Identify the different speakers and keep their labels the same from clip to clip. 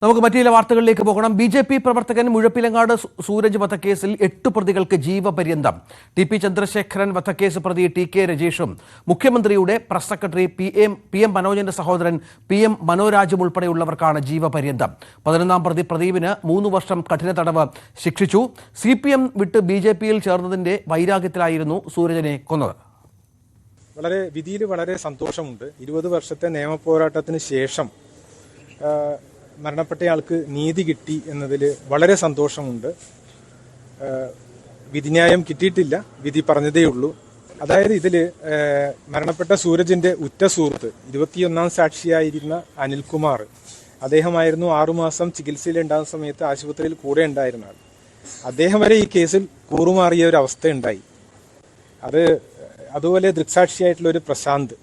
Speaker 1: നമുക്ക് മറ്റു ചില വാർത്തകളിലേക്ക് പോകണം. ബി.ജെ.പി. പ്രവർത്തകൻ മുഴപ്പിലങ്ങാട് സൂരജ് വധക്കേസിൽ 8 പ്രതികൾക്ക് ജീവപര്യന്തം. ടി.പി. ചന്ദ്രശേഖരൻ വധക്കേസ് പ്രതി ടി.കെ. രജീഷും മുഖ്യമന്ത്രിയുടെ പ്രസ് സെക്രട്ടറി പി.എം. മനോജിന്റെ സഹോദരൻ പി.എം. മനോരാജും ഉൾപ്പെടെയുള്ളവർക്കാണ് ജീവപര്യന്തം. 11ാം പ്രതി പ്രദീപിന് 3 വർഷം കഠിന തടവ് ശിക്ഷിച്ചു. CPM വിട്ട് ബി.ജെ.പിയിൽ ചേർന്നതിന്റെ വൈരാഗ്യത്തിലായിരുന്നു സൂരജിനെ കൊന്നത്.
Speaker 2: വിധിയിൽ വളരെ സന്തോഷമുണ്ട്. 20 വർഷത്തെ നിയമപോരാട്ടത്തിന് ശേഷം മരണപ്പെട്ടയാൾക്ക് നീതി കിട്ടി എന്നതിൽ വളരെ സന്തോഷമുണ്ട്. വിധിന്യായം കിട്ടിയിട്ടില്ല, വിധി പറഞ്ഞതേ ഉള്ളൂ. അതായത് ഇതിൽ മരണപ്പെട്ട സൂരജിന്റെ ഉറ്റ സുഹൃത്ത് 21ാം സാക്ഷിയായിരുന്ന അനിൽകുമാർ, അദ്ദേഹമായിരുന്നു 6 മാസം ചികിത്സയിലുണ്ടാകുന്ന സമയത്ത് ആശുപത്രിയിൽ കൂടെ ഉണ്ടായിരുന്ന ആൾ. അദ്ദേഹം വരെ ഈ കേസിൽ കൂറുമാറിയ ഒരു അവസ്ഥ ഉണ്ടായി. അതുപോലെ ദൃക്സാക്ഷിയായിട്ടുള്ള ഒരു പ്രശാന്ത്,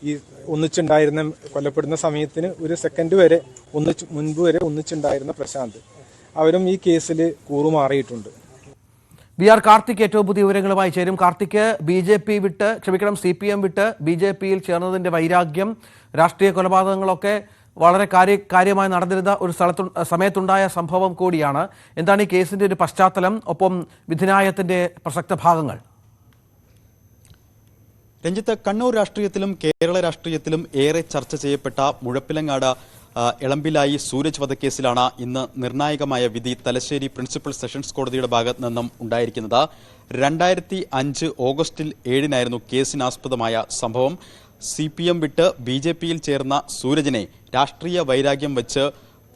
Speaker 2: ഈ ഒന്നിച്ചുണ്ടായിരുന്ന കൊല്ലപ്പെടുന്ന സമയത്തിന് ഒരു സെക്കൻഡ് വരെ മുൻപ് വരെ ഒന്നിച്ചുണ്ടായിരുന്ന പ്രശാന്ത്, അവരും ഈ കേസിൽ കൂറുമാറിയിട്ടുണ്ട്.
Speaker 1: ബി.ആർ. കാർത്തിക് ഏറ്റവും പുതിയ വിവരങ്ങളുമായി ചേരും. കാർത്തിക്, CPM വിട്ട് ബി.ജെ.പിയിൽ ചേർന്നതിന്റെ വൈരാഗ്യം, രാഷ്ട്രീയ കൊലപാതകങ്ങളൊക്കെ വളരെ കാര്യമായി നടന്നിരുന്ന ഒരു സമയത്തുണ്ടായ സംഭവം കൂടിയാണ്. എന്താണ് ഈ കേസിന്റെ ഒരു പശ്ചാത്തലം, ഒപ്പം വിധിന്യായത്തിന്റെ പ്രസക്ത ഭാഗങ്ങൾ?
Speaker 3: രഞ്ജിത്ത്, കണ്ണൂർ രാഷ്ട്രീയത്തിലും കേരള രാഷ്ട്രീയത്തിലും ഏറെ ചർച്ച ചെയ്യപ്പെട്ട മുഴപ്പിലങ്ങാട് എളമ്പിലായി സൂരജ് വധക്കേസിലാണ് ഇന്ന് നിർണായകമായ വിധി തലശ്ശേരി പ്രിൻസിപ്പൽ സെഷൻസ് കോടതിയുടെ ഭാഗത്ത് നിന്നും ഉണ്ടായിരിക്കുന്നത്. 2005 ഓഗസ്റ്റിൽ 7-നായിരുന്നു കേസിനാസ്പദമായ സംഭവം. CPM വിട്ട് ബി.ജെ.പിയിൽ ചേർന്ന സൂരജിനെ രാഷ്ട്രീയ വൈരാഗ്യം വെച്ച്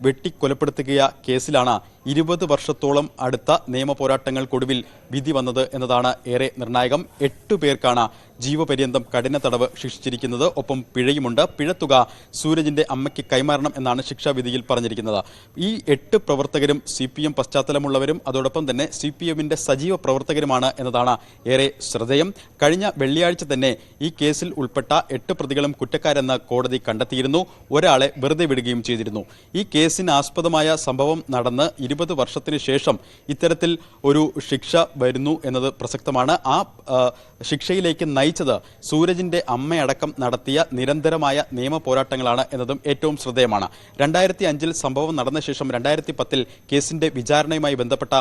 Speaker 3: വെട്ടിക്കൊലപ്പെടുത്തുക കേസിലാണ് 20 വർഷത്തോളം അടുത്ത നിയമ പോരാട്ടങ്ങൾക്കൊടുവിൽ വിധി വന്നത് എന്നതാണ് ഏറെ നിർണായകം. 8 പേർക്കാണ് ജീവപര്യന്തം കഠിന തടവ് ശിക്ഷിച്ചിരിക്കുന്നത്. ഒപ്പം പിഴയുമുണ്ട്. പിഴത്തുക സൂരജിന്റെ അമ്മയ്ക്ക് കൈമാറണം എന്നാണ് ശിക്ഷാവിധിയിൽ പറഞ്ഞിരിക്കുന്നത്. ഈ 8 പ്രവർത്തകരും CPM പശ്ചാത്തലമുള്ളവരും അതോടൊപ്പം തന്നെ CPMന്റെ സജീവ പ്രവർത്തകരുമാണ് എന്നതാണ് ഏറെ ശ്രദ്ധേയം. കഴിഞ്ഞ വെള്ളിയാഴ്ച തന്നെ ഈ കേസിൽ ഉൾപ്പെട്ട 8 പ്രതികളും കുറ്റക്കാരെന്ന് കോടതി കണ്ടെത്തിയിരുന്നു. ഒരാളെ വെറുതെ വിടുകയും ചെയ്തിരുന്നു. ഈ കേസിന് ആസ്പദമായ സംഭവം നടന്ന് 20 വർഷത്തിന് ശേഷം ഇത്തരത്തിൽ ഒരു ശിക്ഷ വരുന്നു എന്നത് പ്രസക്തമാണ്. ആ ശിക്ഷയിലേക്ക് നയിച്ചത് സൂരജിന്റെ അമ്മയടക്കം നടത്തിയ നിരന്തരമായ നിയമ പോരാട്ടങ്ങളാണ് എന്നതും ഏറ്റവും ശ്രദ്ധേയമാണ്. 2005 സംഭവം നടന്ന ശേഷം 2010 കേസിന്റെ വിചാരണയുമായി ബന്ധപ്പെട്ട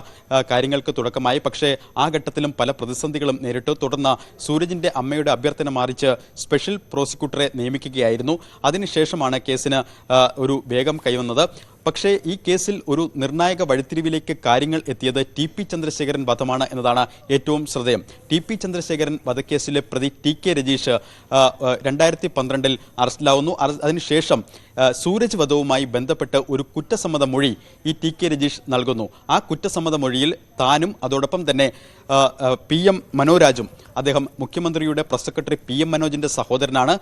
Speaker 3: കാര്യങ്ങൾക്ക് തുടക്കമായി. പക്ഷേ ആ ഘട്ടത്തിലും പല പ്രതിസന്ധികളും നേരിട്ടു. തുടർന്ന് സൂരജിന്റെ അമ്മയുടെ അഭ്യർത്ഥന മാനിച്ച് സ്പെഷ്യൽ പ്രോസിക്യൂട്ടറെ നിയമിക്കുകയായിരുന്നു. അതിനുശേഷമാണ് കേസിന് ഒരു വേഗം കൈവന്നത്. പക്ഷേ ഈ കേസിൽ ഒരു നിർണായക വഴിത്തിരിവിലേക്ക് കാര്യങ്ങൾ എത്തിയത് ടി.പി. ചന്ദ്രശേഖരൻ വധമാണ് എന്നതാണ് ഏറ്റവും ശ്രദ്ധേയം. ടി.പി. ചന്ദ്രശേഖരൻ വധക്കേസിലെ പ്രതി ടി.കെ. രജീഷ് 2012 അറസ്റ്റിലാവുന്നു. അതിനുശേഷം സൂരജ് വധവുമായി ബന്ധപ്പെട്ട് ഒരു കുറ്റസമ്മത മൊഴി ഈ ടി.കെ. രജീഷ് നൽകുന്നു. ആ കുറ്റസമ്മത മൊഴിയിൽ താനും അതോടൊപ്പം തന്നെ പി.എം. മനോരാജും, അദ്ദേഹം മുഖ്യമന്ത്രിയുടെ പ്രസ് സെക്രട്ടറി പി.എം. മനോജിന്റെ സഹോദരനാണ്,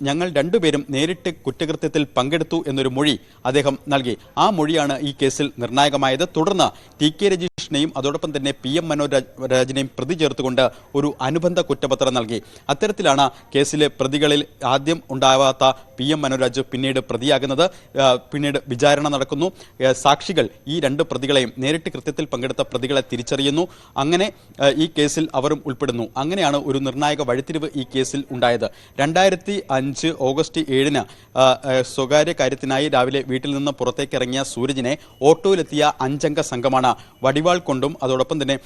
Speaker 3: ഞങ്ങൾ രണ്ടുപേരും നേരിട്ട് കുറ്റകൃത്യത്തിൽ പങ്കെടുത്തു എന്നൊരു മൊഴി അദ്ദേഹം നൽകി. ആ മൊഴിയാണ് ഈ കേസിൽ നിർണായകമായത്. തുടർന്ന് ടി.കെ. രജീഷിനെയും അതോടൊപ്പം തന്നെ പി.എം. മനോരാജിനെയും പ്രതി ചേർത്തുകൊണ്ട് ഒരു അനുബന്ധ കുറ്റപത്രം നൽകി. അത്തരത്തിലാണ് കേസിലെ പ്രതികളിൽ ആദ്യം ഉണ്ടാവാത്ത പി.എം. മനോരാജ് പിന്നീട് പ്രതിയാകുന്നത്. പിന്നീട് വിചാരണ നടക്കുന്നു. സാക്ഷികൾ ഈ 2 പ്രതികളെയും, നേരിട്ട് കൃത്യത്തിൽ പങ്കെടുത്ത പ്രതികളെ തിരിച്ചറിയുന്നു. അങ്ങനെ ഈ കേസിൽ അവരും ഉൾപ്പെടുന്നു. അങ്ങനെയാണ് ഒരു നിർണായക വഴിത്തിരിവ് ഈ കേസിൽ ഉണ്ടായത്. 2005 ഓഗസ്റ്റ് 7-ന് സ്വകാര്യ കാര്യത്തിനായി രാവിലെ വീട്ടിൽ നിന്ന് പുറത്തേക്കിറങ്ങിയ സൂരജിനെ ഓട്ടോയിലെത്തിയ 5-അംഗ സംഘമാണ് വടിവാൾ കൊണ്ടും അതോടൊപ്പം തന്നെ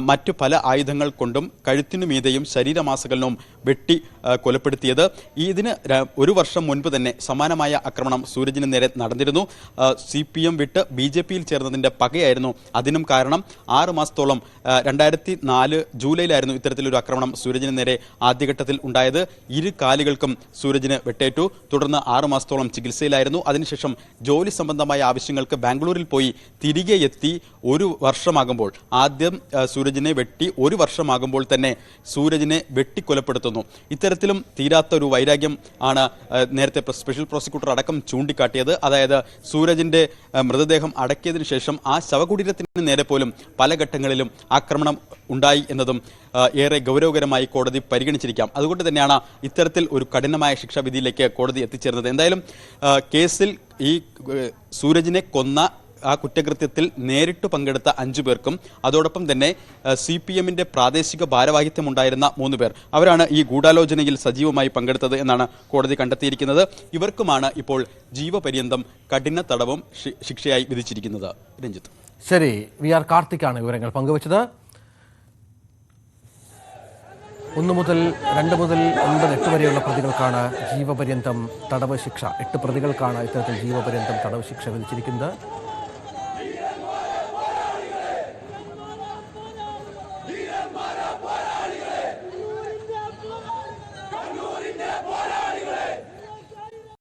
Speaker 3: മറ്റു പല ആയുധങ്ങൾ കൊണ്ടും കഴുത്തിനു മീതെയും ശരീരമാസകലനവും വെട്ടി കൊലപ്പെടുത്തിയത്. ഇതിന് 1 വർഷം മുൻപ് തന്നെ സമാനമായ ആക്രമണം സൂരജിന് നേരെ നടന്നിരുന്നു. CPM വിട്ട് ബി.ജെ.പിയിൽ ചേർന്നതിന്റെ പകയായിരുന്നു അതിനും കാരണം. 6 മാസത്തോളം 2004 ജൂലൈയിലായിരുന്നു ഇത്തരത്തിലൊരു ആക്രമണം സൂരജിന് നേരെ ആദ്യഘട്ടത്തിൽ ഉണ്ടായത്. 2 കാലുകൾക്കും സൂരജിന് വെട്ടേറ്റു. തുടർന്ന് 6 മാസത്തോളം ചികിത്സയിലായിരുന്നു. അതിനുശേഷം ജോലി സംബന്ധമായ ആവശ്യങ്ങൾക്ക് ബാംഗ്ലൂരിൽ പോയി തിരികെ എത്തി 1 വർഷമാകുമ്പോൾ, ആദ്യം സൂരജിനെ വെട്ടി 1 വർഷമാകുമ്പോൾ തന്നെ സൂരജിനെ വെട്ടിക്കൊലപ്പെടുത്തുന്നു. ഇത്തരത്തിലും തീരാത്ത ഒരു വൈരാഗ്യം ആണ് നേരത്തെ സ്പെഷ്യൽ പ്രോസിക്യൂട്ടർ അടക്കം ചൂണ്ടിക്കാട്ടിയത്. അതായത് സൂരജിന്റെ മൃതദേഹം അടക്കിയതിനു ശേഷം ആ ശവകുടീരത്തിന് നേരെ പോലും പല ഘട്ടങ്ങളിലും ആക്രമണം ഉണ്ടായി എന്നതും ഏറെ ഗൗരവകരമായി കോടതി പരിഗണിച്ചിരിക്കാം. അതുകൊണ്ട് തന്നെയാണ് ഇത്തരത്തിൽ ഒരു കഠിനമായ ശിക്ഷാവിധിയിലേക്ക് കോടതി എത്തിച്ചേർന്നത്. എന്തായാലും കേസിൽ ഈ സൂരജിനെ കൊന്ന ആ കുറ്റകൃത്യത്തിൽ നേരിട്ട് പങ്കെടുത്ത 5 പേർക്കും അതോടൊപ്പം തന്നെ CPM-ന്റെ പ്രാദേശിക ഭാരവാഹിത്വമുണ്ടായിരുന്ന 3 പേർ അവരാണ് ഈ ഗൂഢാലോചനയിൽ സജീവമായി പങ്കെടുത്തത് എന്നാണ് കോടതി കണ്ടെത്തിയിരിക്കുന്നത്. ഇവർക്കുമാണ് ഇപ്പോൾ ജീവപര്യന്തം കഠിന തടവും ശിക്ഷയായി വിധിച്ചിരിക്കുന്നത്. രഞ്ജിത്ത്.
Speaker 1: ശരി, VR കാർത്തിക്കാണ് വിവരങ്ങൾ പങ്കുവച്ചത്. 1 മുതൽ 2 മുതൽ 9, 8 വരെയുള്ള പ്രതികൾക്കാണ് ജീവപര്യന്തം തടവ് ശിക്ഷ. 8 പ്രതികൾക്കാണ് ഇത്തരത്തിൽ ജീവപര്യന്തം തടവ് ശിക്ഷ വിധിച്ചിരിക്കുന്നത്.